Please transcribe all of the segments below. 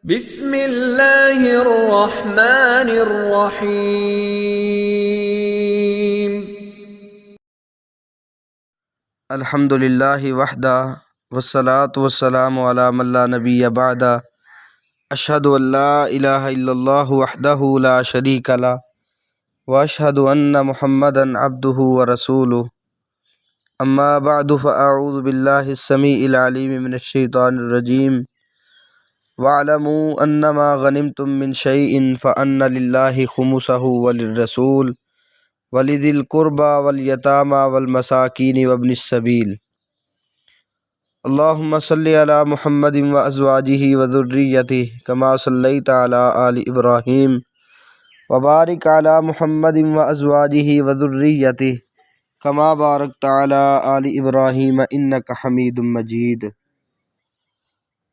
بسم اللہ الرحمن الرحیم۔ الحمد للہ وحدہ والصلاة والسلام علی من لا نبی بعدہ، اشہد ان لا الہ الا اللہ وحدہ لا شریک لہ واشہد ان محمدا عبدہ ورسولہ، اما بعد فاعوذ باللہ السمیع العلیم من الشیطان الرجیم، وَاعْلَمُوا أَنَّمَا غَنِمْتُم مِّن شَيْءٍ فَأَنَّ لِلَّهِ خُمُسَهُ وَلِلرَّسُولِ وَلِذِي الْقُرْبَى وَالْيَتَامَى وَالْمَسَاكِينِ وَابْنِ السَّبِيلِ۔ اللهم صل على محمد وأزواجه وذريته كما صليت على آل إبراهيم وبارك على محمد وأزواجه وذريته كما باركت على آل إبراهيم إنك حميد مجيد۔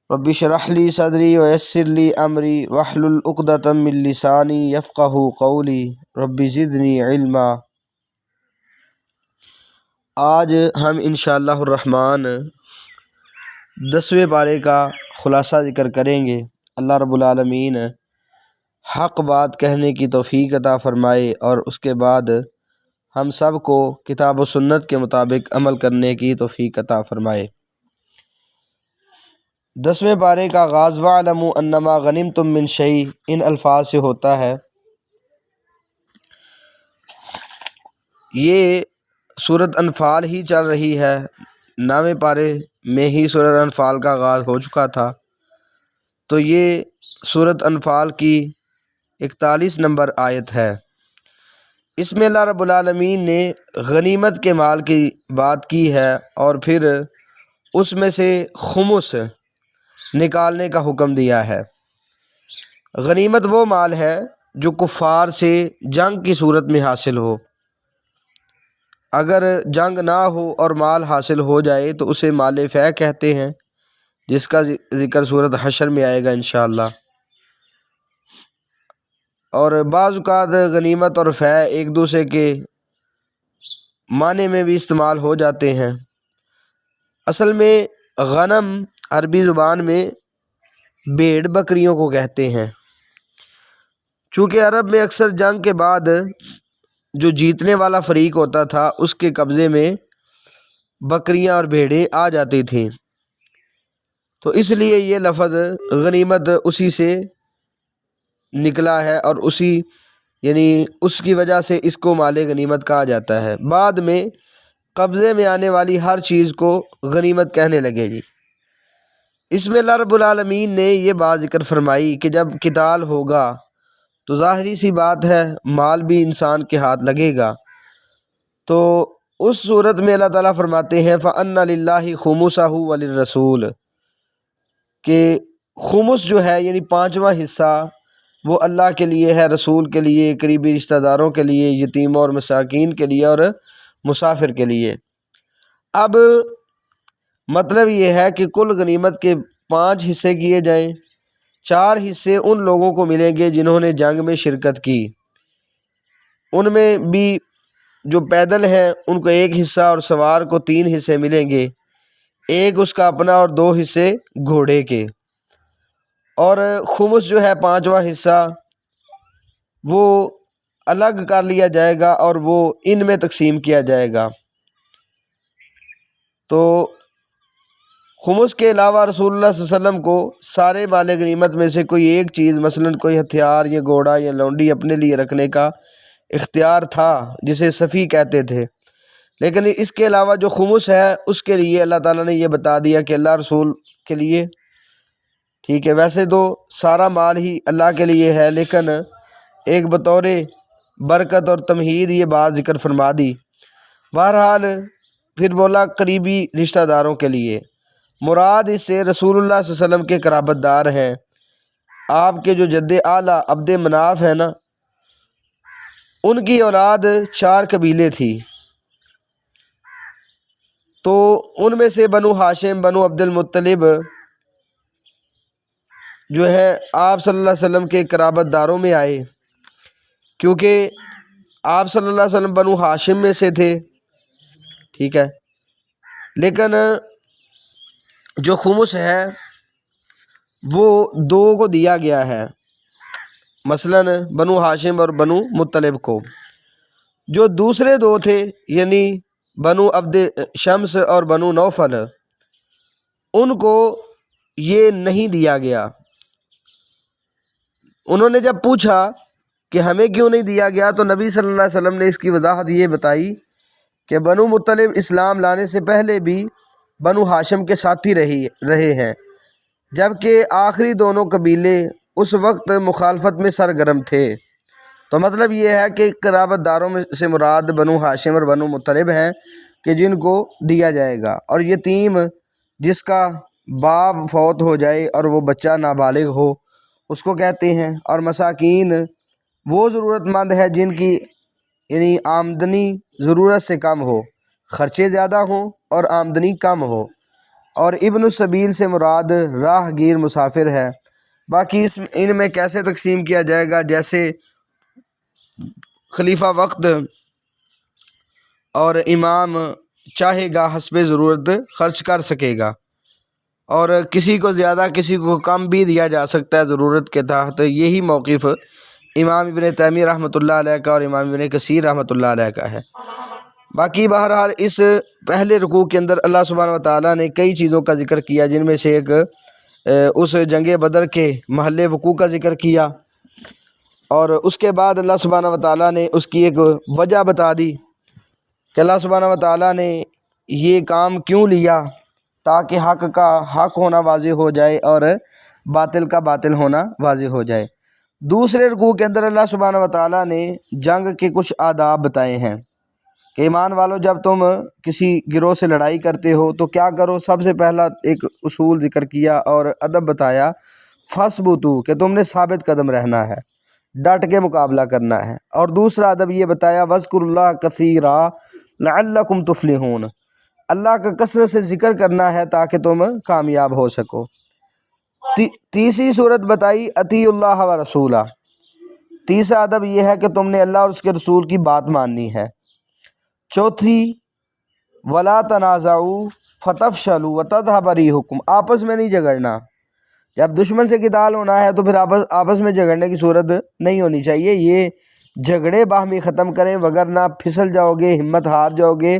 رب اشرح لي صدري ويسر لي أمري واحلل عقدة من لساني يفقهوا قولي رب زدني علما۔ آج ہم انشاءاللہ الرحمن 10ویں پارے کا خلاصہ ذکر کریں گے۔ اللہ رب العالمین حق بات کہنے کی توفیق عطا فرمائے اور اس کے بعد ہم سب کو کتاب و سنت کے مطابق عمل کرنے کی توفیق عطا فرمائے۔ 10ویں پارے کا آغاز وَاعْلَمُوا أَنَّمَا غَنِمْتُم مِّن شَيْءٍ ان الفاظ سے ہوتا ہے۔ یہ سورۃ انفال ہی چل رہی ہے، 9ویں پارے میں ہی سورۃ انفال کا آغاز ہو چکا تھا، تو یہ سورۃ انفال کی 41 نمبر آیت ہے۔ اس میں اللہ رب العالمین نے غنیمت کے مال کی بات کی ہے اور پھر اس میں سے خمس نکالنے کا حکم دیا ہے۔ غنیمت وہ مال ہے جو کفار سے جنگ کی صورت میں حاصل ہو۔ اگر جنگ نہ ہو اور مال حاصل ہو جائے تو اسے مال فیء کہتے ہیں، جس کا ذکر سورۃ حشر میں آئے گا انشاءاللہ۔ اور بعض اوقات غنیمت اور فیء ایک دوسرے کے معنی میں بھی استعمال ہو جاتے ہیں۔ اصل میں غنم عربی زبان میں بھیڑ بکریوں کو کہتے ہیں۔ چونکہ عرب میں اکثر جنگ کے بعد جو جیتنے والا فریق ہوتا تھا اس کے قبضے میں بکریاں اور بھیڑیں آ جاتی تھیں، تو اس لیے یہ لفظ غنیمت اسی سے نکلا ہے اور اس کی وجہ سے اس کو مال غنیمت کہا جاتا ہے۔ بعد میں قبضے میں آنے والی ہر چیز کو غنیمت کہنے لگے گی۔ اس میں اللہ رب العالمین نے یہ بات ذکر فرمائی کہ جب قتال ہوگا تو ظاہری سی بات ہے مال بھی انسان کے ہاتھ لگے گا، تو اس صورت میں اللہ تعالیٰ فرماتے ہیں فَأَنَّ لِلَّهِ خُمُسَهُ وَلِلرَّسُولِ کہ خمس جو ہے یعنی 5واں حصہ وہ اللہ کے لیے ہے، رسول کے لیے، قریبی رشتہ داروں کے لیے، یتیموں اور مساکین کے لیے اور مسافر کے لیے۔ اب مطلب یہ ہے کہ کل غنیمت کے 5 حصے کیے جائیں، 4 حصے ان لوگوں کو ملیں گے جنہوں نے جنگ میں شرکت کی، ان میں بھی جو پیدل ہیں ان کو 1 حصہ اور سوار کو 3 حصے ملیں گے، 1 اس کا اپنا اور 2 حصے گھوڑے کے۔ اور خمس جو ہے 5واں حصہ وہ الگ کر لیا جائے گا اور وہ ان میں تقسیم کیا جائے گا۔ تو خمس کے علاوہ رسول اللہ صلی اللہ علیہ وسلم کو سارے مال غنیمت میں سے کوئی ایک چیز مثلا کوئی ہتھیار یا گھوڑا یا لونڈی اپنے لیے رکھنے کا اختیار تھا، جسے صفی کہتے تھے، لیکن اس کے علاوہ جو خمس ہے اس کے لیے اللہ تعالیٰ نے یہ بتا دیا کہ اللہ رسول کے لیے، ٹھیک ہے، ویسے تو سارا مال ہی اللہ کے لیے ہے لیکن ایک بطور برکت اور تمہید یہ بات ذکر فرما دی۔ بہرحال پھر بولا قریبی رشتہ داروں کے لیے، مراد اس سے رسول اللہ صلی اللہ علیہ وسلم کے قرابت دار ہیں۔ آپ کے جو جد اعلیٰ عبد مناف ہے نا، ان کی اولاد 4 قبیلے تھی، تو ان میں سے بنو ہاشم بنو عبد المطلب جو ہے آپ صلی اللہ علیہ وسلم کے قرابت داروں میں آئے، کیونکہ آپ صلی اللہ علیہ وسلم بنو ہاشم میں سے تھے، ٹھیک ہے، لیکن جو خمس ہے وہ دو کو دیا گیا ہے، مثلاً بنو ہاشم اور بنو مطلب کو۔ جو دوسرے دو تھے یعنی بنو عبد شمس اور بنو نوفل، ان کو یہ نہیں دیا گیا۔ انہوں نے جب پوچھا کہ ہمیں کیوں نہیں دیا گیا تو نبی صلی اللہ علیہ وسلم نے اس کی وضاحت یہ بتائی کہ بنو مطلب اسلام لانے سے پہلے بھی بنو ہاشم کے ساتھی رہے ہیں، جبکہ آخری دونوں قبیلے اس وقت مخالفت میں سرگرم تھے۔ تو مطلب یہ ہے کہ قرابت داروں میں سے مراد بنو ہاشم اور بنو مطلب ہیں کہ جن کو دیا جائے گا، اور یتیم جس کا باپ فوت ہو جائے اور وہ بچہ نابالغ ہو اس کو کہتے ہیں، اور مساکین وہ ضرورت مند ہے جن کی یعنی آمدنی ضرورت سے کم ہو، خرچے زیادہ ہوں اور آمدنی کم ہو، اور ابن السبیل سے مراد راہ گیر مسافر ہے۔ باقی ان میں کیسے تقسیم کیا جائے گا، جیسے خلیفہ وقت اور امام چاہے گا حسب ضرورت خرچ کر سکے گا، اور کسی کو زیادہ کسی کو کم بھی دیا جا سکتا ہے ضرورت کے تحت۔ یہی موقف امام ابن تیمیہ رحمۃ اللہ علیہ کا اور امام ابن کثیر رحمۃ اللہ علیہ کا ہے۔ باقی بہرحال اس پہلے رکوع کے اندر اللہ سبحانہ و تعالیٰ نے کئی چیزوں کا ذکر کیا، جن میں سے ایک اس جنگ بدر کے محل وقوع کا ذکر کیا، اور اس کے بعد اللہ سبحانہ و تعالیٰ نے اس کی ایک وجہ بتا دی کہ اللہ سبحانہ و تعالیٰ نے یہ کام کیوں لیا، تاکہ حق کا حق ہونا واضح ہو جائے اور باطل کا باطل ہونا واضح ہو جائے۔ دوسرے رکوع کے اندر اللہ سبحانہ و تعالیٰ نے جنگ کے کچھ آداب بتائے ہیں کہ ایمان والو جب تم کسی گروہ سے لڑائی کرتے ہو تو کیا کرو۔ سب سے پہلا ایک اصول ذکر کیا اور ادب بتایا، فَاثْبُتُوا، کہ تم نے ثابت قدم رہنا ہے، ڈٹ کے مقابلہ کرنا ہے، اور دوسرا ادب یہ بتایا، وَاذْكُرُوا اللَّهَ كَثِيرًا لَعَلَّكُمْ تُفْلِحُونَ، اللہ کا کثرت سے ذکر کرنا ہے تاکہ تم کامیاب ہو سکو۔ تیسری صورت بتائی، اطیعوا اللہ و رسولہ، تیسرا ادب یہ ہے کہ تم نے اللہ اور اس کے رسول کی بات ماننی ہے۔ چوتھی، وَلَا تَنَازَعُوا فَتَفْشَلُوا وَتَذْهَبَ رِيحُكُمْ، آپس میں نہیں جھگڑنا۔ جب دشمن سے قتال ہونا ہے تو پھر آپس میں جھگڑنے کی صورت نہیں ہونی چاہیے، یہ جھگڑے باہمی ختم کریں، وگرنہ پھسل جاؤ گے، ہمت ہار جاؤ گے،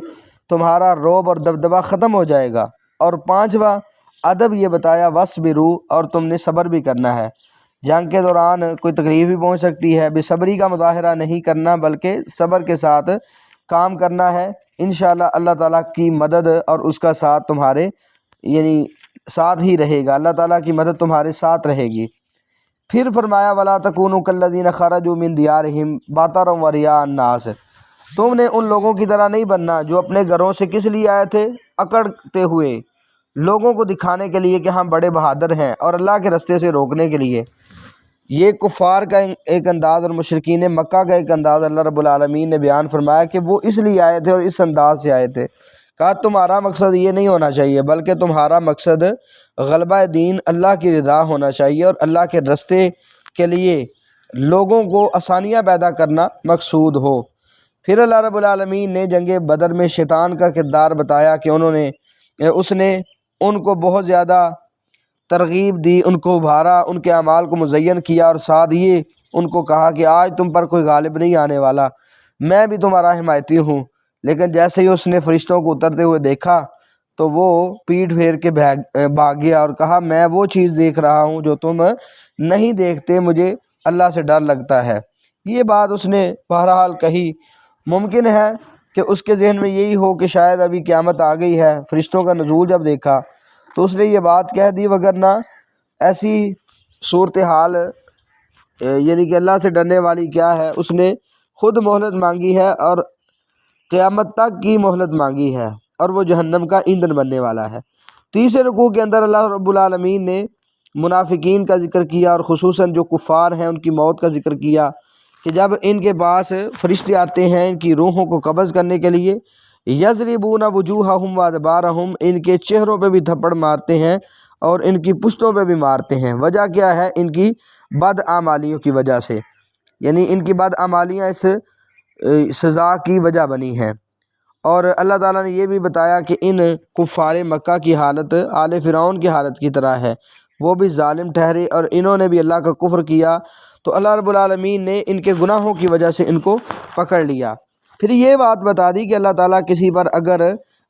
تمہارا رعب اور دبدبہ ختم ہو جائے گا۔ اور پانچواں ادب یہ بتایا، وَاصْبِرُوا، اور تم نے صبر بھی کرنا ہے۔ جنگ کے دوران کوئی تکلیف بھی پہنچ سکتی ہے، بے صبری کا مظاہرہ نہیں کرنا بلکہ صبر کے ساتھ کام کرنا ہے۔ انشاءاللہ اللہ تعالیٰ کی مدد اور اس کا ساتھ تمہارے یعنی ساتھ ہی رہے گا، اللہ تعالیٰ کی مدد تمہارے ساتھ رہے گی۔ پھر فرمایا، وَلَا تَكُونُوا كَالَّذِينَ خَرَجُوا مِن دِيَارِهِمْ بَطَرًا وَرِيَاءَ النَّاسِ، تم نے ان لوگوں کی طرح نہیں بننا جو اپنے گھروں سے کس لیے آئے تھے، اکڑتے ہوئے، لوگوں کو دکھانے کے لیے کہ ہم بڑے بہادر ہیں، اور اللہ کے رستے سے روکنے کے لیے۔ یہ کفار کا ایک انداز اور مشرکین مکہ کا ایک انداز اللہ رب العالمین نے بیان فرمایا کہ وہ اس لیے آئے تھے اور اس انداز سے آئے تھے۔ کہا تمہارا مقصد یہ نہیں ہونا چاہیے بلکہ تمہارا مقصد غلبہ دین، اللہ کی رضا ہونا چاہیے، اور اللہ کے رستے کے لیے لوگوں کو آسانیاں پیدا کرنا مقصود ہو۔ پھر اللہ رب العالمین نے جنگ بدر میں شیطان کا کردار بتایا کہ اس نے ان کو بہت زیادہ ترغیب دی، ان کو ابھارا، ان کے اعمال کو مزین کیا، اور ساتھ یہ ان کو کہا کہ آج تم پر کوئی غالب نہیں آنے والا، میں بھی تمہارا حمایتی ہوں۔ لیکن جیسے ہی اس نے فرشتوں کو اترتے ہوئے دیکھا تو وہ پیٹھ پھیر کے بھاگ گیا اور کہا، میں وہ چیز دیکھ رہا ہوں جو تم نہیں دیکھتے، مجھے اللہ سے ڈر لگتا ہے۔ یہ بات اس نے بہرحال کہی، ممکن ہے کہ اس کے ذہن میں یہی ہو کہ شاید ابھی قیامت آ گئی ہے۔ فرشتوں کا نزول جب دیکھا تو اس نے یہ بات کہہ دی، وگرنہ ایسی صورتحال یعنی کہ اللہ سے ڈرنے والی کیا ہے، اس نے خود مہلت مانگی ہے اور قیامت تک کی مہلت مانگی ہے، اور وہ جہنم کا ایندھن بننے والا ہے۔ تیسرے رکوع کے اندر اللہ رب العالمین نے منافقین کا ذکر کیا، اور خصوصاً جو کفار ہیں ان کی موت کا ذکر کیا کہ جب ان کے پاس فرشتے آتے ہیں ان کی روحوں کو قبض کرنے کے لیے، یضربون وجوہہم وادبارہم، ان کے چہروں پہ بھی تھپڑ مارتے ہیں اور ان کی پشتوں پہ بھی مارتے ہیں۔ وجہ کیا ہے؟ ان کی بدعمالیوں کی وجہ سے، یعنی ان کی بدعمالیاں اس سزا کی وجہ بنی ہیں۔ اور اللہ تعالیٰ نے یہ بھی بتایا کہ ان کفار مکہ کی حالت آل فرعون کی حالت کی طرح ہے، وہ بھی ظالم ٹھہرے اور انہوں نے بھی اللہ کا کفر کیا تو اللہ رب العالمین نے ان کے گناہوں کی وجہ سے ان کو پکڑ لیا۔ پھر یہ بات بتا دی کہ اللہ تعالیٰ کسی پر اگر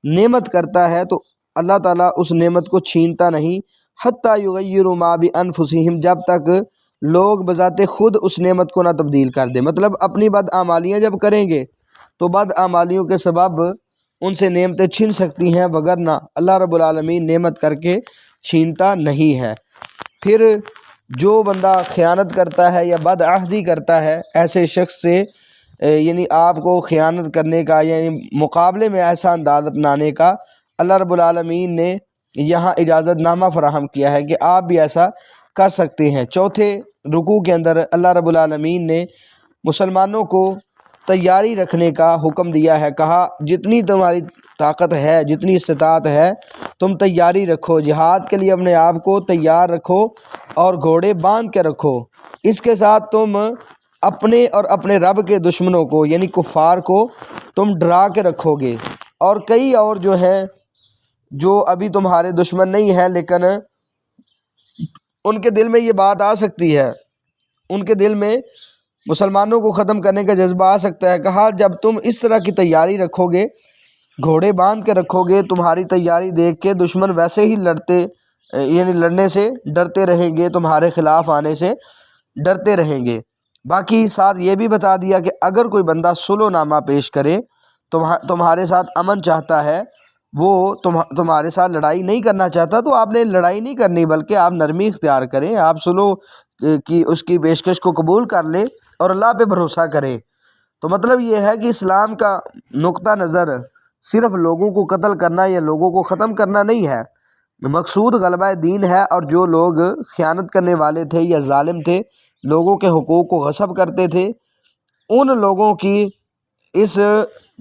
نعمت کرتا ہے تو اللہ تعالیٰ اس نعمت کو چھینتا نہیں، حتیٰ یغیروا ما بانفسہم، جب تک لوگ بذات خود اس نعمت کو نہ تبدیل کر دیں۔ مطلب اپنی بدعمالیاں جب کریں گے تو بدعمالیوں کے سبب ان سے نعمتیں چھن سکتی ہیں، وگرنہ اللہ رب العالمین نعمت کر کے چھینتا نہیں ہے۔ پھر جو بندہ خیانت کرتا ہے یا بدعہدی کرتا ہے ایسے شخص سے، یعنی آپ کو خیانت کرنے کا یعنی مقابلے میں ایسا انداز اپنانے کا اللہ رب العالمین نے یہاں اجازت نامہ فراہم کیا ہے کہ آپ بھی ایسا کر سکتے ہیں۔ چوتھے رکوع کے اندر اللہ رب العالمین نے مسلمانوں کو تیاری رکھنے کا حکم دیا ہے، کہا جتنی تمہاری طاقت ہے، جتنی استطاعت ہے تم تیاری رکھو، جہاد کے لیے اپنے آپ کو تیار رکھو اور گھوڑے باندھ کے رکھو۔ اس کے ساتھ تم اپنے اور اپنے رب کے دشمنوں کو یعنی کفار کو تم ڈرا کے رکھو گے، اور کئی اور جو ہیں جو ابھی تمہارے دشمن نہیں ہیں لیکن ان کے دل میں یہ بات آ سکتی ہے، ان کے دل میں مسلمانوں کو ختم کرنے کا جذبہ آ سکتا ہے۔ کہا جب تم اس طرح کی تیاری رکھو گے، گھوڑے باندھ کے رکھو گے، تمہاری تیاری دیکھ کے دشمن ویسے ہی لڑنے سے ڈرتے رہیں گے، تمہارے خلاف آنے سے ڈرتے رہیں گے۔ باقی ساتھ یہ بھی بتا دیا کہ اگر کوئی بندہ صلح نامہ پیش کرے، تمہارے ساتھ امن چاہتا ہے، وہ تمہارے ساتھ لڑائی نہیں کرنا چاہتا، تو آپ نے لڑائی نہیں کرنی بلکہ آپ نرمی اختیار کریں، آپ صلح کی اس کی پیشکش کو قبول کر لیں اور اللہ پہ بھروسہ کریں۔ تو مطلب یہ ہے کہ اسلام کا نقطہ نظر صرف لوگوں کو قتل کرنا یا لوگوں کو ختم کرنا نہیں ہے، مقصود غلبہ دین ہے، اور جو لوگ خیانت کرنے والے تھے یا ظالم تھے، لوگوں کے حقوق کو غصب کرتے تھے، ان لوگوں کی اس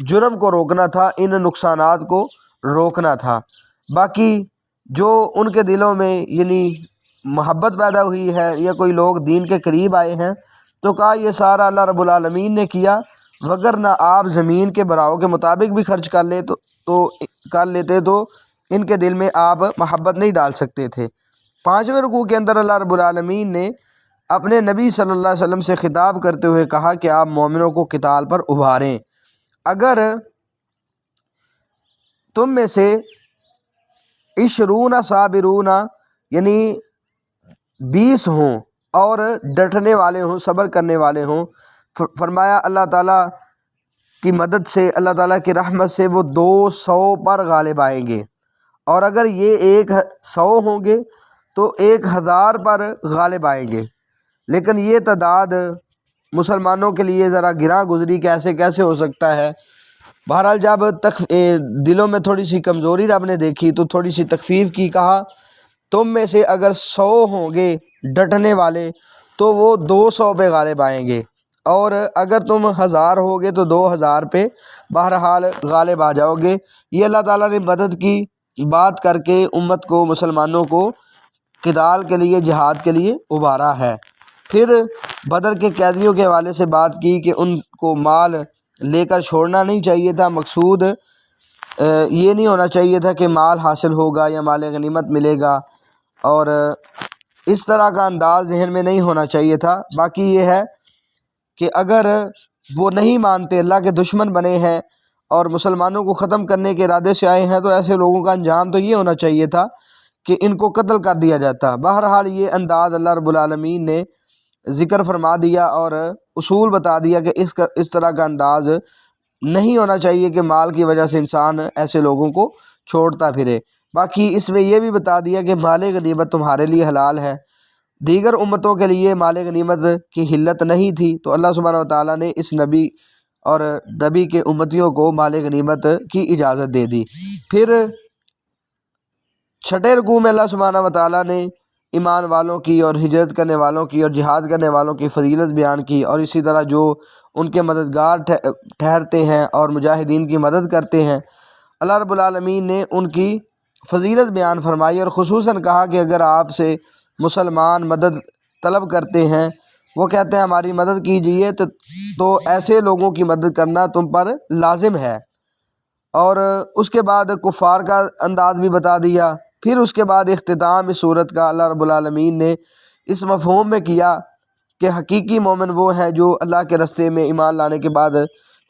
جرم کو روکنا تھا، ان نقصانات کو روکنا تھا۔ باقی جو ان کے دلوں میں یعنی محبت پیدا ہوئی ہے یا کوئی لوگ دین کے قریب آئے ہیں تو کہا یہ سارا اللہ رب العالمین نے کیا، وگرنہ آپ زمین کے براؤ کے مطابق بھی خرچ کر لیتے تو ان کے دل میں آپ محبت نہیں ڈال سکتے تھے۔ پانچویں رکوع کے اندر اللہ رب العالمین نے اپنے نبی صلی اللہ علیہ وسلم سے خطاب کرتے ہوئے کہا کہ آپ مومنوں کو قتال پر ابھاریں۔ اگر تم میں سے 20 صابرون یعنی 20 ہوں اور ڈٹنے والے ہوں، صبر کرنے والے ہوں، فرمایا اللہ تعالیٰ کی مدد سے، اللہ تعالیٰ کی رحمت سے وہ 200 پر غالب آئیں گے، اور اگر یہ 100 ہوں گے تو 1000 پر غالب آئیں گے۔ لیکن یہ تعداد مسلمانوں کے لیے ذرا گراں گزری، کیسے ہو سکتا ہے۔ بہرحال جب دلوں میں تھوڑی سی کمزوری رب نے دیکھی تو تھوڑی سی تخفیف کی، کہا تم میں سے اگر 100 ہوں گے ڈٹنے والے تو وہ 200 پہ غالب آئیں گے، اور اگر تم 1000 ہوگے تو 2000 پہ بہرحال غالب آ جاؤ گے۔ یہ اللہ تعالیٰ نے مدد کی بات کر کے امت کو، مسلمانوں کو قتال کے لیے، جہاد کے لیے ابھارا ہے۔ پھر بدر کے قیدیوں کے حوالے سے بات کی کہ ان کو مال لے کر چھوڑنا نہیں چاہیے تھا، مقصود یہ نہیں ہونا چاہیے تھا کہ مال حاصل ہوگا یا مال غنیمت ملے گا، اور اس طرح کا انداز ذہن میں نہیں ہونا چاہیے تھا۔ باقی یہ ہے کہ اگر وہ نہیں مانتے، اللہ کے دشمن بنے ہیں اور مسلمانوں کو ختم کرنے کے ارادے سے آئے ہیں، تو ایسے لوگوں کا انجام تو یہ ہونا چاہیے تھا کہ ان کو قتل کر دیا جاتا۔ بہرحال یہ انداز اللہ رب العالمین نے ذکر فرما دیا اور اصول بتا دیا کہ اس طرح کا انداز نہیں ہونا چاہیے کہ مال کی وجہ سے انسان ایسے لوگوں کو چھوڑتا پھرے۔ باقی اس میں یہ بھی بتا دیا کہ مال غنیمت تمہارے لیے حلال ہے، دیگر امتوں کے لیے مال غنیمت کی حلت نہیں تھی، تو اللہ سبحانہ وتعالیٰ نے اس نبی اور نبی کے امتیوں کو مال غنیمت کی اجازت دے دی۔ پھر چھٹے رکوع میں اللہ سبحانہ وتعالیٰ نے ایمان والوں کی اور ہجرت کرنے والوں کی اور جہاد کرنے والوں کی فضیلت بیان کی، اور اسی طرح جو ان کے مددگار ٹھہرتے ہیں اور مجاہدین کی مدد کرتے ہیں، اللہ رب العالمین نے ان کی فضیلت بیان فرمائی، اور خصوصاً کہا کہ اگر آپ سے مسلمان مدد طلب کرتے ہیں، وہ کہتے ہیں ہماری مدد کیجیے، تو ایسے لوگوں کی مدد کرنا تم پر لازم ہے۔ اور اس کے بعد کفار کا انداز بھی بتا دیا پھر اس کے بعد اختتام اس صورت کا اللہ رب العالمین نے اس مفہوم میں کیا کہ حقیقی مومن وہ ہیں جو اللہ کے راستے میں ایمان لانے کے بعد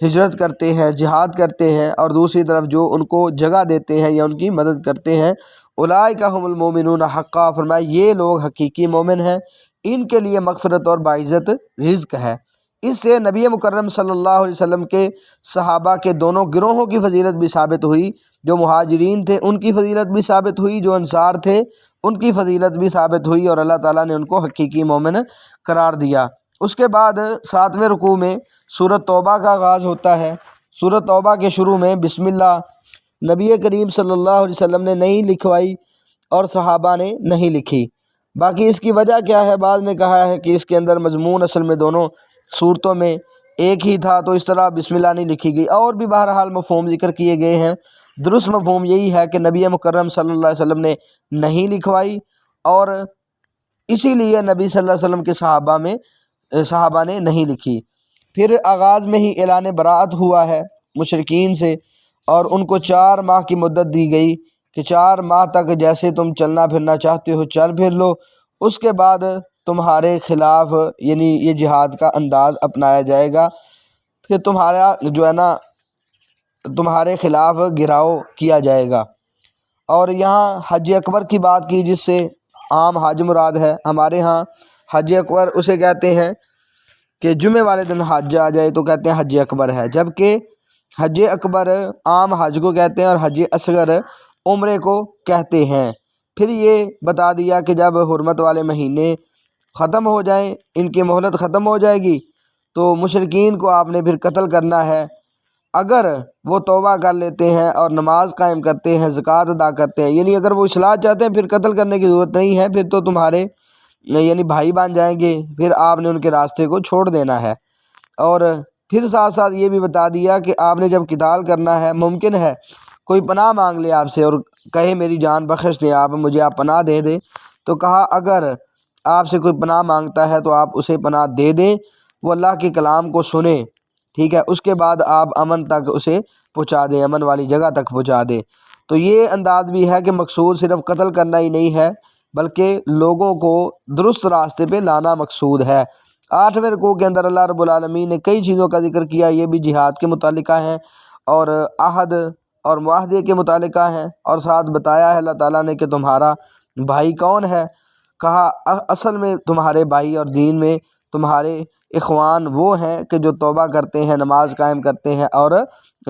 ہجرت کرتے ہیں، جہاد کرتے ہیں، اور دوسری طرف جو ان کو جگہ دیتے ہیں یا ان کی مدد کرتے ہیں، اولئک ھم المؤمنون حقا، فرمایا یہ لوگ حقیقی مومن ہیں، ان کے لیے مغفرت اور باعزت رزق ہے۔ اس سے نبی مکرم صلی اللہ علیہ وسلم کے صحابہ کے دونوں گروہوں کی فضیلت بھی ثابت ہوئی، جو مہاجرین تھے ان کی فضیلت بھی ثابت ہوئی، جو انصار تھے ان کی فضیلت بھی ثابت ہوئی، اور اللہ تعالیٰ نے ان کو حقیقی مومن قرار دیا۔ اس کے بعد 7ویں رکوع میں سورۃ توبہ کا آغاز ہوتا ہے۔ سورۃ توبہ کے شروع میں بسم اللہ نبی کریم صلی اللہ علیہ وسلم نے نہیں لکھوائی اور صحابہ نے نہیں لکھی۔ باقی اس کی وجہ کیا ہے، بعض نے کہا ہے کہ اس کے اندر مضمون اصل میں دونوں صورتوں میں ایک ہی تھا، تو اس طرح بسم اللہ نہیں لکھی گئی، اور بھی بہرحال مفہوم ذکر کیے گئے ہیں۔ درست مفہوم یہی ہے کہ نبی مکرم صلی اللہ علیہ وسلم نے نہیں لکھوائی، اور اسی لیے نبی صلی اللہ علیہ وسلم کے صحابہ نے نہیں لکھی۔ پھر آغاز میں ہی اعلان براءت ہوا ہے مشرکین سے، اور ان کو 4 ماہ کی مدت دی گئی کہ 4 ماہ تک جیسے تم چلنا پھرنا چاہتے ہو چل پھر لو، اس کے بعد تمہارے خلاف یعنی یہ جہاد کا انداز اپنایا جائے گا، پھر تمہارا جو ہے نا تمہارے خلاف گھراؤ کیا جائے گا۔ اور یہاں حج اکبر کی بات کی، جس سے عام حج مراد ہے۔ ہمارے ہاں حج اکبر اسے کہتے ہیں کہ جمعے والے دن حج آ جائے تو کہتے ہیں حج اکبر ہے، جبکہ حج اکبر عام حج کو کہتے ہیں اور حج اصغر عمرے کو کہتے ہیں۔ پھر یہ بتا دیا کہ جب حرمت والے مہینے ختم ہو جائیں، ان کی مہلت ختم ہو جائے گی، تو مشرکین کو آپ نے پھر قتل کرنا ہے۔ اگر وہ توبہ کر لیتے ہیں اور نماز قائم کرتے ہیں، زکوٰۃ ادا کرتے ہیں، یعنی اگر وہ اصلاح چاہتے ہیں، پھر قتل کرنے کی ضرورت نہیں ہے، پھر تو تمہارے یعنی بھائی بن جائیں گے، پھر آپ نے ان کے راستے کو چھوڑ دینا ہے۔ اور پھر ساتھ ساتھ یہ بھی بتا دیا کہ آپ نے جب قتال کرنا ہے، ممکن ہے کوئی پناہ مانگ لے آپ سے اور کہے میری جان بخش دیں آپ، مجھے آپ پناہ دے دیں، تو کہا اگر آپ سے کوئی پناہ مانگتا ہے تو آپ اسے پناہ دے دیں، وہ اللہ کے کلام کو سنیں، ٹھیک ہے، اس کے بعد آپ امن تک اسے پہنچا دیں، امن والی جگہ تک پہنچا دیں۔ تو یہ انداز بھی ہے کہ مقصود صرف قتل کرنا ہی نہیں ہے، بلکہ لوگوں کو درست راستے پہ لانا مقصود ہے۔ 8ویں رکوع کے اندر اللہ رب العالمین نے کئی چیزوں کا ذکر کیا، یہ بھی جہاد کے متعلقہ ہیں اور عہد اور معاہدے کے متعلقہ ہیں، اور ساتھ بتایا ہے اللہ تعالیٰ نے کہ تمہارا بھائی کون ہے۔ کہا اصل میں تمہارے بھائی اور دین میں تمہارے اخوان وہ ہیں کہ جو توبہ کرتے ہیں، نماز قائم کرتے ہیں اور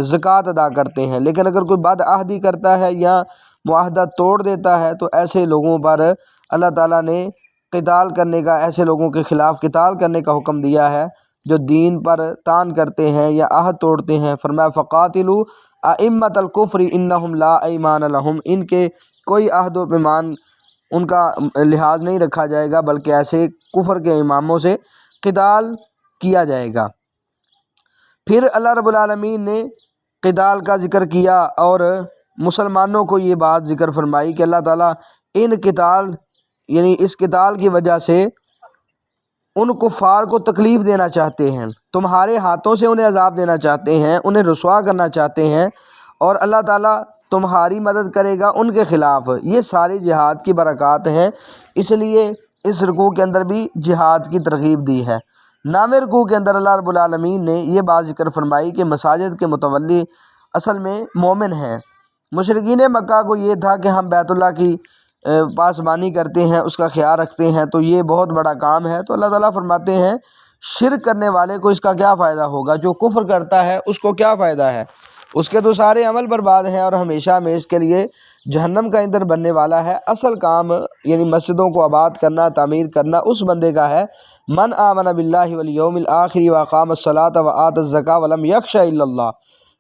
زکوٰۃ ادا کرتے ہیں، لیکن اگر کوئی بد عہدی کرتا ہے یا معاہدہ توڑ دیتا ہے تو ایسے لوگوں پر اللہ تعالیٰ نے قتال کرنے کا، ایسے لوگوں کے خلاف قتال کرنے کا حکم دیا ہے جو دین پر طعن کرتے ہیں یا عہد توڑتے ہیں۔ فرمایا فَقَاتِلُوا أَئِمَّةَ الْكُفْرِ إِنَّهُمْ لَا أَيْمَانَ لَهُمْ، ان کے کوئی عہد و پیمان ان کا لحاظ نہیں رکھا جائے گا، بلکہ ایسے کفر کے اماموں سے قتال کیا جائے گا۔ پھر اللہ رب العالمین نے قتال کا ذکر کیا اور مسلمانوں کو یہ بات ذکر فرمائی کہ اللہ تعالیٰ اس قتال کی وجہ سے ان کفار کو تکلیف دینا چاہتے ہیں، تمہارے ہاتھوں سے انہیں عذاب دینا چاہتے ہیں، انہیں رسوا کرنا چاہتے ہیں، اور اللہ تعالیٰ تمہاری مدد کرے گا ان کے خلاف۔ یہ ساری جہاد کی برکات ہیں، اس لیے اس رکوع کے اندر بھی جہاد کی ترغیب دی ہے۔ 9ویں رکوع کے اندر اللہ رب العالمین نے یہ بات ذکر فرمائی کہ مساجد کے متولی اصل میں مومن ہیں۔ مشرکین مکہ کو یہ تھا کہ ہم بیت اللہ کی پاسبانی کرتے ہیں، اس کا خیال رکھتے ہیں، تو یہ بہت بڑا کام ہے۔ تو اللہ تعالیٰ فرماتے ہیں شرک کرنے والے کو اس کا کیا فائدہ ہوگا، جو کفر کرتا ہے اس کو کیا فائدہ ہے، اس کے تو سارے عمل برباد ہیں اور ہمیشہ ہمیش کے لیے جہنم کا ایندھن بننے والا ہے۔ اصل کام یعنی مسجدوں کو آباد کرنا، تعمیر کرنا اس بندے کا ہے، من آمن باللہ والیوم الآخر واقام الصلاۃ وآت الزکاۃ ولم یخش الا اللہ،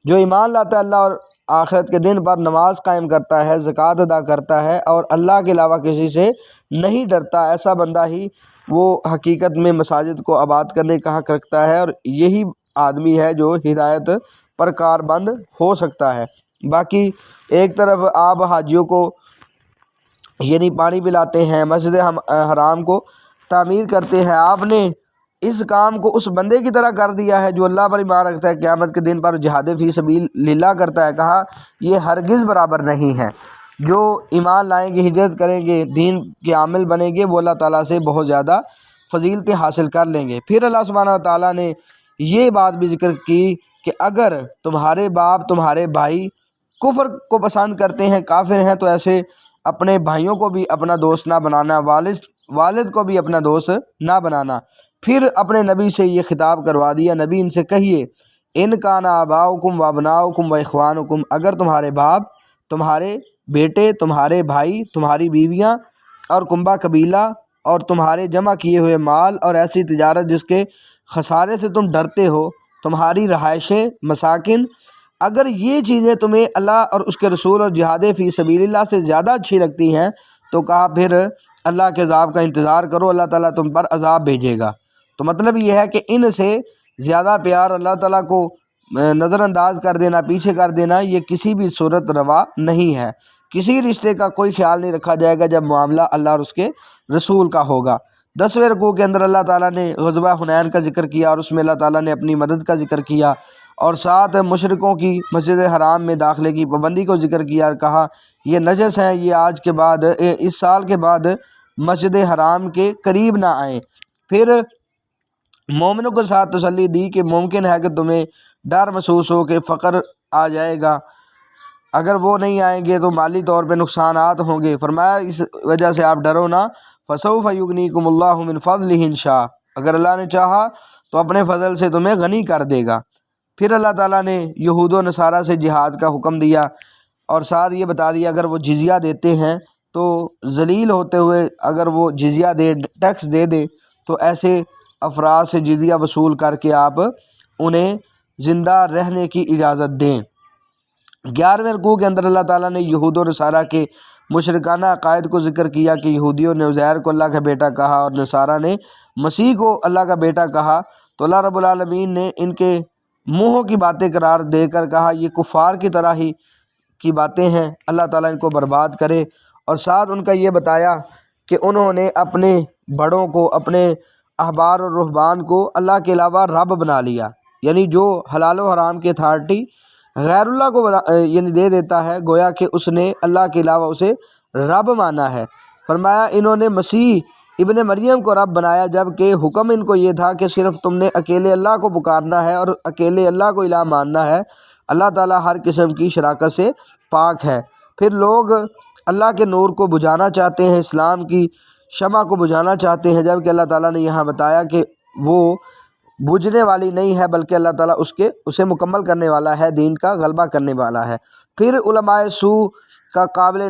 جو ایمان لاتا ہے اللہ اور آخرت کے دن پر، نماز قائم کرتا ہے، زکوٰۃ ادا کرتا ہے اور اللہ کے علاوہ کسی سے نہیں ڈرتا، ایسا بندہ ہی وہ حقیقت میں مساجد کو آباد کرنے کا حق رکھتا ہے، اور یہی آدمی ہے جو ہدایت پر کاربند ہو سکتا ہے۔ باقی ایک طرف آپ حاجیوں کو یعنی پانی پلاتے ہیں، مسجد حرام کو تعمیر کرتے ہیں، آپ نے اس کام کو اس بندے کی طرح کر دیا ہے جو اللہ پر ایمان رکھتا ہے، قیامت کے دن پر جہاد فی سبیل اللہ کرتا ہے۔ کہا یہ ہرگز برابر نہیں ہے۔ جو ایمان لائیں گے، ہجرت کریں گے، دین کے عامل بنیں گے، وہ اللہ تعالیٰ سے بہت زیادہ فضیلتیں حاصل کر لیں گے۔ پھر اللہ سبحانہ و تعالیٰ نے یہ بات بھی ذکر کی کہ اگر تمہارے باپ، تمہارے بھائی کفر کو پسند کرتے ہیں، کافر ہیں، تو ایسے اپنے بھائیوں کو بھی اپنا دوست نہ بنانا، والد کو بھی اپنا دوست نہ بنانا۔ پھر اپنے نبی سے یہ خطاب کروا دیا، نبی ان سے کہیے ان کان آباؤکم و ابناؤکم و اخوانکم، اگر تمہارے باپ، تمہارے بیٹے، تمہارے بھائی، تمہاری بیویاں اور کنبہ قبیلہ اور تمہارے جمع کیے ہوئے مال اور ایسی تجارت جس کے خسارے سے تم ڈرتے ہو، تمہاری رہائشیں، مساکن، اگر یہ چیزیں تمہیں اللہ اور اس کے رسول اور جہاد فی سبیل اللہ سے زیادہ اچھی لگتی ہیں تو کہا پھر اللہ کے عذاب کا انتظار کرو، اللہ تعالیٰ تم پر عذاب بھیجے گا۔ تو مطلب یہ ہے کہ ان سے زیادہ پیار اللہ تعالیٰ کو نظر انداز کر دینا، پیچھے کر دینا، یہ کسی بھی صورت روا نہیں ہے۔ کسی رشتے کا کوئی خیال نہیں رکھا جائے گا جب معاملہ اللہ اور اس کے رسول کا ہوگا۔ 10ویں رکوع کے اندر اللہ تعالیٰ نے غزوہ حنین کا ذکر کیا اور اس میں اللہ تعالیٰ نے اپنی مدد کا ذکر کیا، اور ساتھ مشرکوں کی مسجد حرام میں داخلے کی پابندی کو ذکر کیا اور کہا یہ نجس ہیں، یہ آج کے بعد، اس سال کے بعد مسجد حرام کے قریب نہ آئیں۔ پھر مومنوں کے ساتھ تسلی دی کہ ممکن ہے کہ تمہیں ڈر محسوس ہو کہ فقر آ جائے گا، اگر وہ نہیں آئیں گے تو مالی طور پہ نقصانات ہوں گے۔ فرمایا اس وجہ سے آپ ڈرو نہ، فسوف یغنیکم اللہ من فضلہ ان شاء، اگر اللہ نے چاہا تو اپنے فضل سے تمہیں غنی کر دے گا۔ پھر اللہ تعالیٰ نے یہود و نصارہ سے جہاد کا حکم دیا اور ساتھ یہ بتا دیا اگر وہ جزیہ دیتے ہیں تو ذلیل ہوتے ہوئے اگر وہ جزیہ دے، ٹیکس دے دے، تو ایسے افراد سے جزیہ وصول کر کے آپ انہیں زندہ رہنے کی اجازت دیں۔ 11ویں رکوع کے اندر اللہ تعالیٰ نے یہود و نصارہ کے مشرکانہ عقائد کو ذکر کیا کہ یہودیوں نے عزیر کو اللہ کا بیٹا کہا اور نصارہ نے مسیح کو اللہ کا بیٹا کہا، تو اللہ رب العالمین نے ان کے منہوں کی باتیں قرار دے کر کہا یہ کفار کی طرح ہی کی باتیں ہیں، اللہ تعالیٰ ان کو برباد کرے، اور ساتھ ان کا یہ بتایا کہ انہوں نے اپنے بڑوں کو، اپنے احبار اور رہبان کو اللہ کے علاوہ رب بنا لیا، یعنی جو حلال و حرام کی اتھارٹی غیر اللہ کو یعنی دے دیتا ہے، گویا کہ اس نے اللہ کے علاوہ اسے رب مانا ہے۔ فرمایا انہوں نے مسیح ابن مریم کو رب بنایا، جب کہ حکم ان کو یہ تھا کہ صرف تم نے اکیلے اللہ کو پکارنا ہے اور اکیلے اللہ کو الہ ماننا ہے، اللہ تعالیٰ ہر قسم کی شراکت سے پاک ہے۔ پھر لوگ اللہ کے نور کو بجھانا چاہتے ہیں، اسلام کی شمع کو بجھانا چاہتے ہیں، جب کہ اللہ تعالیٰ نے یہاں بتایا کہ وہ بجھنے والی نہیں ہے بلکہ اللہ تعالیٰ اسے مکمل کرنے والا ہے، دین کا غلبہ کرنے والا ہے۔ پھر علماء سوء کا قابل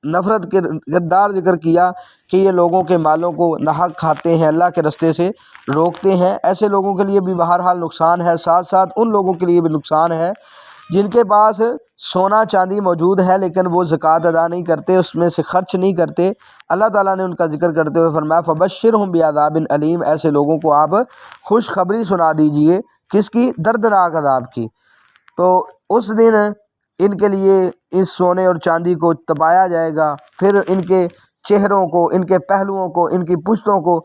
نفرت کے کردار ذکر کیا کہ یہ لوگوں کے مالوں کو ناحق کھاتے ہیں، اللہ کے رستے سے روکتے ہیں، ایسے لوگوں کے لیے بھی بہرحال نقصان ہے، ساتھ ساتھ ان لوگوں کے لیے بھی نقصان ہے جن کے پاس سونا چاندی موجود ہے لیکن وہ زکوٰۃ ادا نہیں کرتے، اس میں سے خرچ نہیں کرتے۔ اللہ تعالیٰ نے ان کا ذکر کرتے ہوئے فرمایا فبشرہم بعذاب علیم، ایسے لوگوں کو آپ خوشخبری سنا دیجئے، کس کی؟ دردناک عذاب کی۔ تو اس دن ان کے لیے اس سونے اور چاندی کو تپایا جائے گا، پھر ان کے چہروں کو، ان کے پہلوؤں کو، ان کی پشتوں کو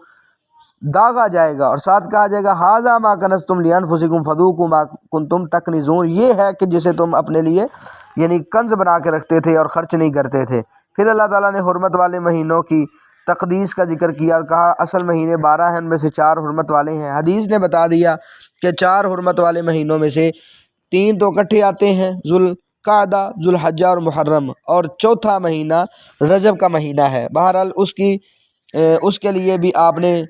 داغا جائے گا، اور ساتھ کہا جائے گا ھذا ما کنزتم لانفسکم فذوقوا ما کنتم تکنزون، یہ ہے کہ جسے تم اپنے لیے یعنی کنز بنا کے رکھتے تھے اور خرچ نہیں کرتے تھے۔ پھر اللہ تعالیٰ نے حرمت والے مہینوں کی تقدیس کا ذکر کیا اور کہا اصل مہینے 12 ہیں، ان میں سے 4 حرمت والے ہیں۔ حدیث نے بتا دیا کہ 4 حرمت والے مہینوں میں سے 3 تو اکٹھے آتے ہیں، ذوالقعدہ، ذوالحجہ اور محرم، اور چوتھا مہینہ رجب کا مہینہ ہے۔ بہرحال اس کے لیے بھی آپ نے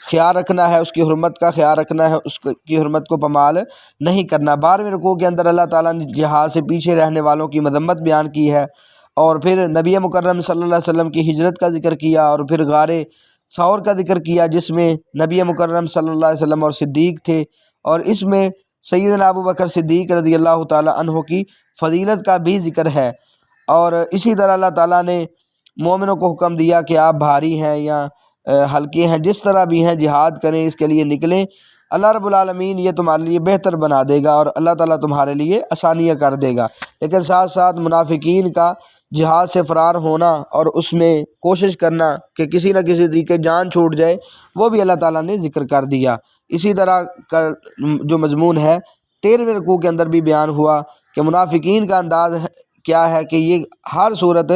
خیال رکھنا ہے، اس کی حرمت کا خیال رکھنا ہے، اس کی حرمت کو پامال نہیں کرنا۔ 12ویں رکوع کے اندر اللہ تعالیٰ نے جہاد سے پیچھے رہنے والوں کی مذمت بیان کی ہے، اور پھر نبی مکرم صلی اللہ علیہ وسلم کی ہجرت کا ذکر کیا، اور پھر غار ثور کا ذکر کیا جس میں نبی مکرم صلی اللہ علیہ وسلم اور صدیق تھے، اور اس میں سیدنا ابوبکر صدیق رضی اللہ تعالیٰ عنہ کی فضیلت کا بھی ذکر ہے۔ اور اسی طرح اللہ تعالیٰ نے مومنوں کو حکم دیا کہ آپ بھاری ہیں یا ہلکے ہیں، جس طرح بھی ہیں جہاد کریں، اس کے لیے نکلیں، اللہ رب العالمین یہ تمہارے لیے بہتر بنا دے گا اور اللہ تعالیٰ تمہارے لیے آسانیاں کر دے گا۔ لیکن ساتھ ساتھ منافقین کا جہاد سے فرار ہونا اور اس میں کوشش کرنا کہ کسی نہ کسی طریقے جان چھوٹ جائے، وہ بھی اللہ تعالیٰ نے ذکر کر دیا۔ اسی طرح کا جو مضمون ہے 13ویں رکوع کے اندر بھی بیان ہوا کہ منافقین کا انداز کیا ہے کہ یہ ہر صورت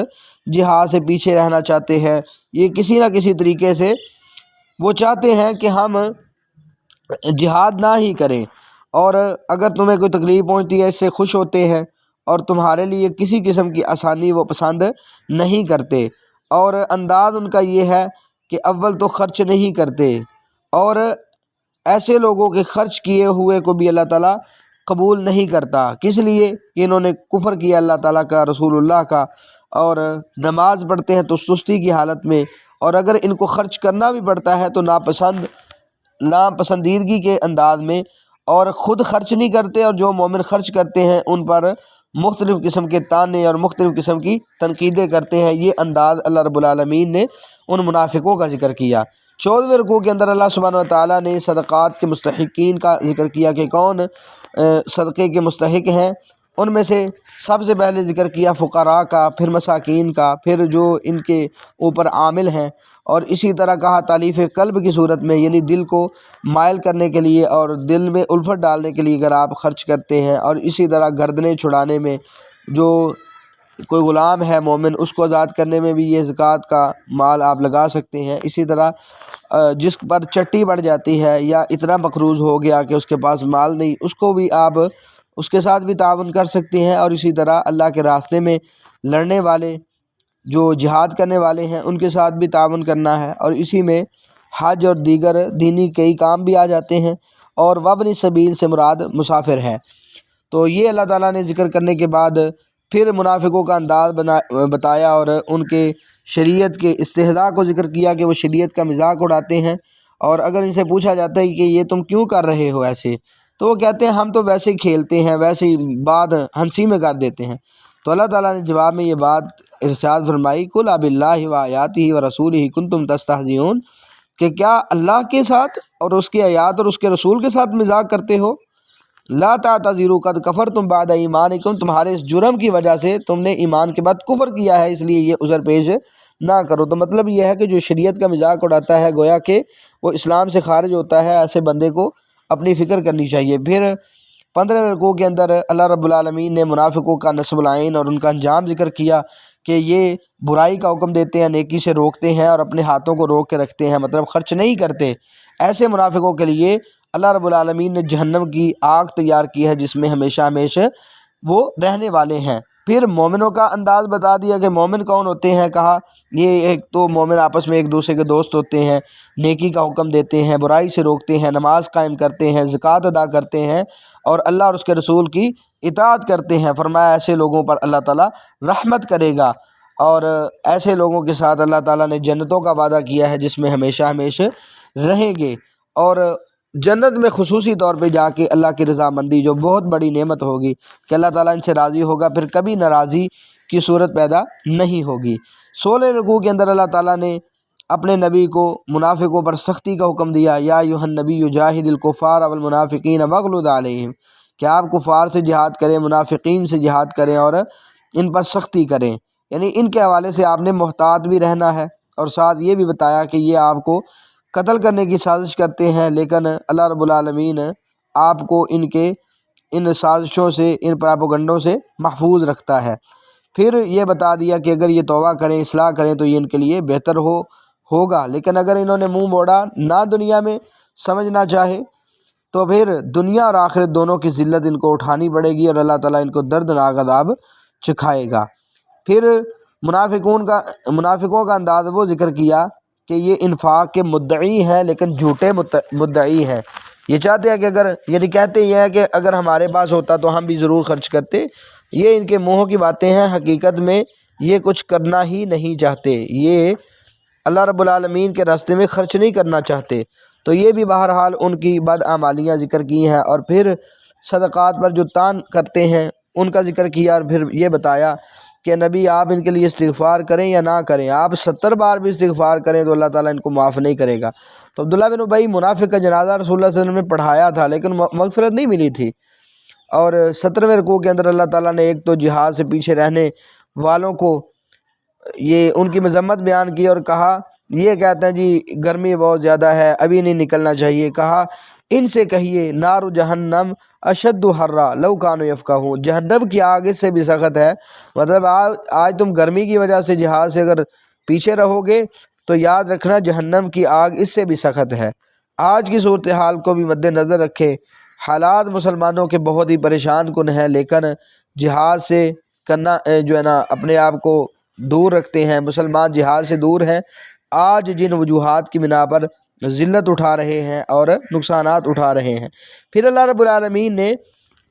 جہاد سے پیچھے رہنا چاہتے ہیں۔ یہ کسی نہ کسی طریقے سے وہ چاہتے ہیں کہ ہم جہاد نہ ہی کریں، اور اگر تمہیں کوئی تکلیف پہنچتی ہے اس سے خوش ہوتے ہیں، اور تمہارے لیے کسی قسم کی آسانی وہ پسند نہیں کرتے۔ اور انداز ان کا یہ ہے کہ اول تو خرچ نہیں کرتے، اور ایسے لوگوں کے خرچ کیے ہوئے کو بھی اللہ تعالیٰ قبول نہیں کرتا۔ کس لیے کہ انہوں نے کفر کیا اللہ تعالیٰ کا، رسول اللہ کا، اور نماز پڑھتے ہیں تو سستی کی حالت میں، اور اگر ان کو خرچ کرنا بھی پڑتا ہے تو ناپسندیدگی کے انداز میں، اور خود خرچ نہیں کرتے، اور جو مومن خرچ کرتے ہیں ان پر مختلف قسم کے تانے اور مختلف قسم کی تنقیدیں کرتے ہیں۔ یہ انداز اللہ رب العالمین نے ان منافقوں کا ذکر کیا۔ 14ویں رکوع کے اندر اللہ سبحانہ و تعالیٰ نے صدقات کے مستحقین کا ذکر کیا کہ کون صدقے کے مستحق ہیں۔ ان میں سے سب سے پہلے ذکر کیا فقراء کا، پھر مساکین کا، پھر جو ان کے اوپر عامل ہیں، اور اسی طرح کہا تالیف قلب کی صورت میں، یعنی دل کو مائل کرنے کے لیے اور دل میں الفت ڈالنے کے لیے اگر آپ خرچ کرتے ہیں، اور اسی طرح گردنیں چھڑانے میں، جو کوئی غلام ہے مومن اس کو آزاد کرنے میں بھی یہ زکوٰۃ کا مال آپ لگا سکتے ہیں۔ اسی طرح جس پر چٹی بڑھ جاتی ہے یا اتنا مقروض ہو گیا کہ اس کے پاس مال نہیں، اس کو بھی آپ اس کے ساتھ بھی تعاون کر سکتے ہیں۔ اور اسی طرح اللہ کے راستے میں لڑنے والے جو جہاد کرنے والے ہیں ان کے ساتھ بھی تعاون کرنا ہے، اور اسی میں حج اور دیگر دینی کئی کام بھی آ جاتے ہیں۔ اور وابن سبیل سے مراد مسافر ہے۔ تو یہ اللہ تعالیٰ نے ذکر کرنے کے بعد پھر منافقوں کا انداز بتایا، اور ان کے شریعت کے استہزاء کو ذکر کیا کہ وہ شریعت کا مذاق اڑاتے ہیں، اور اگر ان سے پوچھا جاتا ہے کہ یہ تم کیوں کر رہے ہو ایسے، تو وہ کہتے ہیں ہم تو ویسے ہی کھیلتے ہیں، ویسے ہی بات ہنسی میں کر دیتے ہیں۔ تو اللہ تعالیٰ نے جواب میں یہ بات ارشاد فرمائی، قل اباللہ وآیاتہ ورسولہ کنتم تستہزئون، کہ کیا اللہ کے ساتھ اور اس کی آیات اور اس کے رسول کے ساتھ مذاق کرتے ہو؟ لا تعتذروا قد کفرتم بعد ایمانکم، تمہارے اس جرم کی وجہ سے تم نے ایمان کے بعد کفر کیا ہے، اس لیے یہ عذر پیش نہ کرو۔ تو مطلب یہ ہے کہ جو شریعت کا مذاق اڑاتا ہے گویا کہ وہ اسلام سے خارج ہوتا ہے، ایسے بندے کو اپنی فکر کرنی چاہیے۔ پھر 15ویں رکوع کے اندر اللہ رب العالمین نے منافقوں کا نصب العین اور ان کا انجام ذکر کیا کہ یہ برائی کا حکم دیتے ہیں، نیکی سے روکتے ہیں، اور اپنے ہاتھوں کو روک کے رکھتے ہیں، مطلب خرچ نہیں کرتے۔ ایسے منافقوں کے لیے اللہ رب العالمین نے جہنم کی آگ تیار کی ہے جس میں ہمیشہ ہمیشہ وہ رہنے والے ہیں۔ پھر مومنوں کا انداز بتا دیا کہ مومن کون ہوتے ہیں، کہا یہ ایک تو مومن آپس میں ایک دوسرے کے دوست ہوتے ہیں، نیکی کا حکم دیتے ہیں، برائی سے روکتے ہیں، نماز قائم کرتے ہیں، زکوٰۃ ادا کرتے ہیں، اور اللہ اور اس کے رسول کی اطاعت کرتے ہیں۔ فرمایا ایسے لوگوں پر اللہ تعالیٰ رحمت کرے گا، اور ایسے لوگوں کے ساتھ اللہ تعالیٰ نے جنتوں کا وعدہ کیا ہے جس میں ہمیشہ ہمیشہ رہیں گے، اور جنت میں خصوصی طور پہ جا کے اللہ کی رضامندی جو بہت بڑی نعمت ہوگی کہ اللہ تعالیٰ ان سے راضی ہوگا، پھر کبھی ناراضی کی صورت پیدا نہیں ہوگی۔ 16 رکوع کے اندر اللہ تعالیٰ نے اپنے نبی کو منافقوں پر سختی کا حکم دیا، یا ایھا النبی جاہد الکفار والمنافقین واغلظ علیہم، کہ آپ کفار سے جہاد کریں، منافقین سے جہاد کریں، اور ان پر سختی کریں، یعنی ان کے حوالے سے آپ نے محتاط بھی رہنا ہے، اور ساتھ یہ بھی بتایا کہ یہ آپ کو قتل کرنے کی سازش کرتے ہیں، لیکن اللہ رب العالمین آپ کو ان سازشوں سے، ان پراپوگنڈوں سے محفوظ رکھتا ہے۔ پھر یہ بتا دیا کہ اگر یہ توبہ کریں، اصلاح کریں تو یہ ان کے لیے بہتر ہوگا، لیکن اگر انہوں نے منہ موڑا، نہ دنیا میں سمجھنا چاہے، تو پھر دنیا اور آخرت دونوں کی ذلت ان کو اٹھانی پڑے گی، اور اللہ تعالیٰ ان کو دردناک عذاب چکھائے گا۔ پھر منافقوں کا انداز وہ ذکر کیا کہ یہ انفاق کے مدعی ہیں لیکن جھوٹے مدعی ہیں۔ یہ چاہتے ہیں کہ یعنی کہتے یہ ہے کہ اگر ہمارے پاس ہوتا تو ہم بھی ضرور خرچ کرتے۔ یہ ان کے منہوں کی باتیں ہیں، حقیقت میں یہ کچھ کرنا ہی نہیں چاہتے، یہ اللہ رب العالمین کے راستے میں خرچ نہیں کرنا چاہتے۔ تو یہ بھی بہرحال ان کی بدعمالیاں ذکر کی ہیں، اور پھر صدقات پر جو تان کرتے ہیں ان کا ذکر کیا، اور پھر یہ بتایا کہ نبی آپ ان کے لیے استغفار کریں یا نہ کریں، آپ 70 بار بھی استغفار کریں تو اللہ تعالیٰ ان کو معاف نہیں کرے گا۔ تو عبداللہ بن ابی منافق کا جنازہ رسول اللہ صلی اللہ علیہ وسلم نے پڑھایا تھا لیکن مغفرت نہیں ملی تھی۔ اور 17ویں رکوع کے اندر اللہ تعالیٰ نے ایک تو جہاد سے پیچھے رہنے والوں کو یہ ان کی مذمت بیان کی، اور کہا یہ کہتے ہیں جی گرمی بہت زیادہ ہے ابھی نہیں نکلنا چاہیے، کہا ان سے کہیے نار جہنم اشد حرا لو کانوا یفقہون، جہنم کی آگ اس سے بھی سخت ہے، مطلب آج تم گرمی کی وجہ سے جہاد سے اگر پیچھے رہو گے تو یاد رکھنا جہنم کی آگ اس سے بھی سخت ہے۔ آج کی صورتحال کو بھی مد نظر رکھے، حالات مسلمانوں کے بہت ہی پریشان کن ہیں، لیکن جہاد سے کرنا جو ہے نا اپنے آپ کو دور رکھتے ہیں، مسلمان جہاد سے دور ہیں۔ آج جن وجوہات کی بنا پر ذلت اٹھا رہے ہیں اور نقصانات اٹھا رہے ہیں، پھر اللہ رب العالمین نے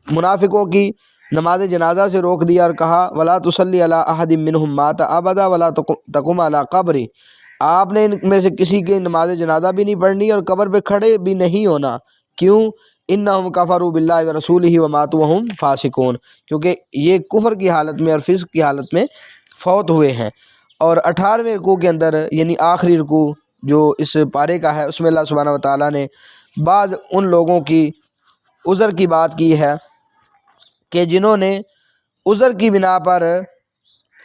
منافقوں کی نماز جنازہ سے روک دیا اور کہا وَلَا تُصَلِّ عَلَىٰ أَحَدٍ مِّنْهُمْ مَاتَ أَبَدًا وَلَا تَقُمْ عَلَىٰ قَبْرِهِ، آپ نے ان میں سے کسی کے نماز جنازہ بھی نہیں پڑھنی اور قبر پہ کھڑے بھی نہیں ہونا، کیوں؟ اِنَّهُمْ كَفَرُوا بِاللَّهِ وَرَسُولِهِ وَمَاتُوا وَهُمْ فَاسِقُونَ، کیونکہ یہ کفر کی حالت میں اور فسق کی حالت میں فوت ہوئے ہیں۔ اور 18ویں رکوع کے اندر یعنی آخری رکوع جو اس پارے کا ہے، اس میں اللہ سبحانہ وتعالیٰ نے بعض ان لوگوں کی عذر کی بات کی ہے کہ جنہوں نے عذر کی بنا پر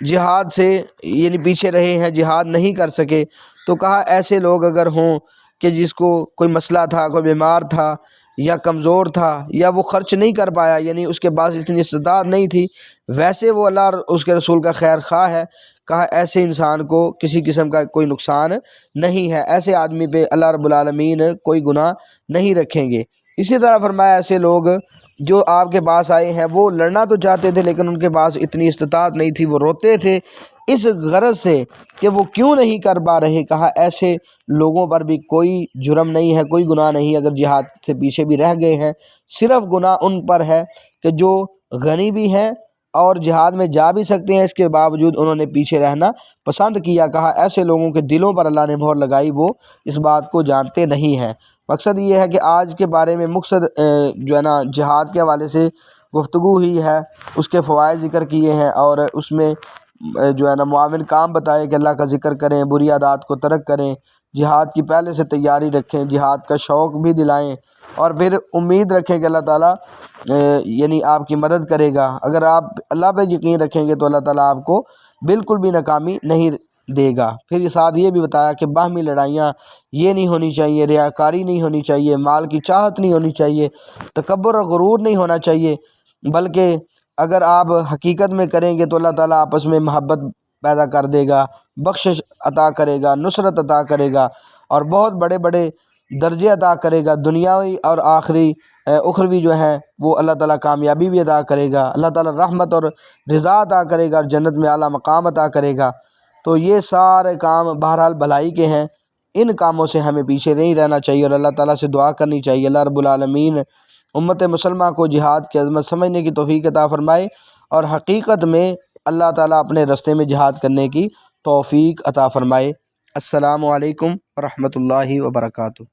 جہاد سے یعنی پیچھے رہے ہیں، جہاد نہیں کر سکے، تو کہا ایسے لوگ اگر ہوں کہ جس کو کوئی مسئلہ تھا، کوئی بیمار تھا یا کمزور تھا یا وہ خرچ نہیں کر پایا، یعنی اس کے پاس اتنی استطاعت نہیں تھی، ویسے وہ اللہ اور اس کے رسول کا خیر خواہ ہے، کہا ایسے انسان کو کسی قسم کا کوئی نقصان نہیں ہے، ایسے آدمی پہ اللہ رب العالمین کوئی گناہ نہیں رکھیں گے۔ اسی طرح فرمایا ایسے لوگ جو آپ کے پاس آئے ہیں وہ لڑنا تو چاہتے تھے لیکن ان کے پاس اتنی استطاعت نہیں تھی، وہ روتے تھے اس غرض سے کہ وہ کیوں نہیں کر پا رہے، کہا ایسے لوگوں پر بھی کوئی جرم نہیں ہے، کوئی گناہ نہیں اگر جہاد سے پیچھے بھی رہ گئے ہیں، صرف گناہ ان پر ہے کہ جو غنی بھی ہیں اور جہاد میں جا بھی سکتے ہیں، اس کے باوجود انہوں نے پیچھے رہنا پسند کیا، کہا ایسے لوگوں کے دلوں پر اللہ نے مہر لگائی، وہ اس بات کو جانتے نہیں ہیں۔ مقصد یہ ہے کہ آج کے بارے میں مقصد جو ہے نا جہاد کے حوالے سے گفتگو ہی ہے، اس کے فوائد ذکر کیے ہیں اور اس میں جو ہے نا معاون کام بتائے کہ اللہ کا ذکر کریں، بری عادات کو ترک کریں، جہاد کی پہلے سے تیاری رکھیں، جہاد کا شوق بھی دلائیں اور پھر امید رکھیں کہ اللہ تعالیٰ یعنی آپ کی مدد کرے گا۔ اگر آپ اللہ پہ یقین رکھیں گے تو اللہ تعالیٰ آپ کو بالکل بھی ناکامی نہیں دے گا۔ پھر ساتھ یہ بھی بتایا کہ باہمی لڑائیاں یہ نہیں ہونی چاہیے، ریاکاری نہیں ہونی چاہیے، مال کی چاہت نہیں ہونی چاہیے، تکبر اور غرور نہیں ہونا چاہیے، بلکہ اگر آپ حقیقت میں کریں گے تو اللہ تعالیٰ آپس میں محبت پیدا کر دے گا، بخشش عطا کرے گا، نصرت عطا کرے گا اور بہت بڑے بڑے درجے عطا کرے گا، دنیاوی اور اخروی جو ہیں وہ اللہ تعالیٰ کامیابی بھی عطا کرے گا، اللہ تعالیٰ رحمت اور رضا عطا کرے گا اور جنت میں اعلیٰ مقام عطا کرے گا۔ تو یہ سارے کام بہرحال بھلائی کے ہیں، ان کاموں سے ہمیں پیچھے نہیں رہنا چاہیے اور اللہ تعالیٰ سے دعا کرنی چاہیے اللہ رب العالمین امت مسلمہ کو جہاد کی عظمت سمجھنے کی توفیق عطا فرمائے اور حقیقت میں اللہ تعالیٰ اپنے رستے میں جہاد کرنے کی توفیق عطا فرمائے۔ السلام علیکم ورحمۃ اللہ وبرکاتہ۔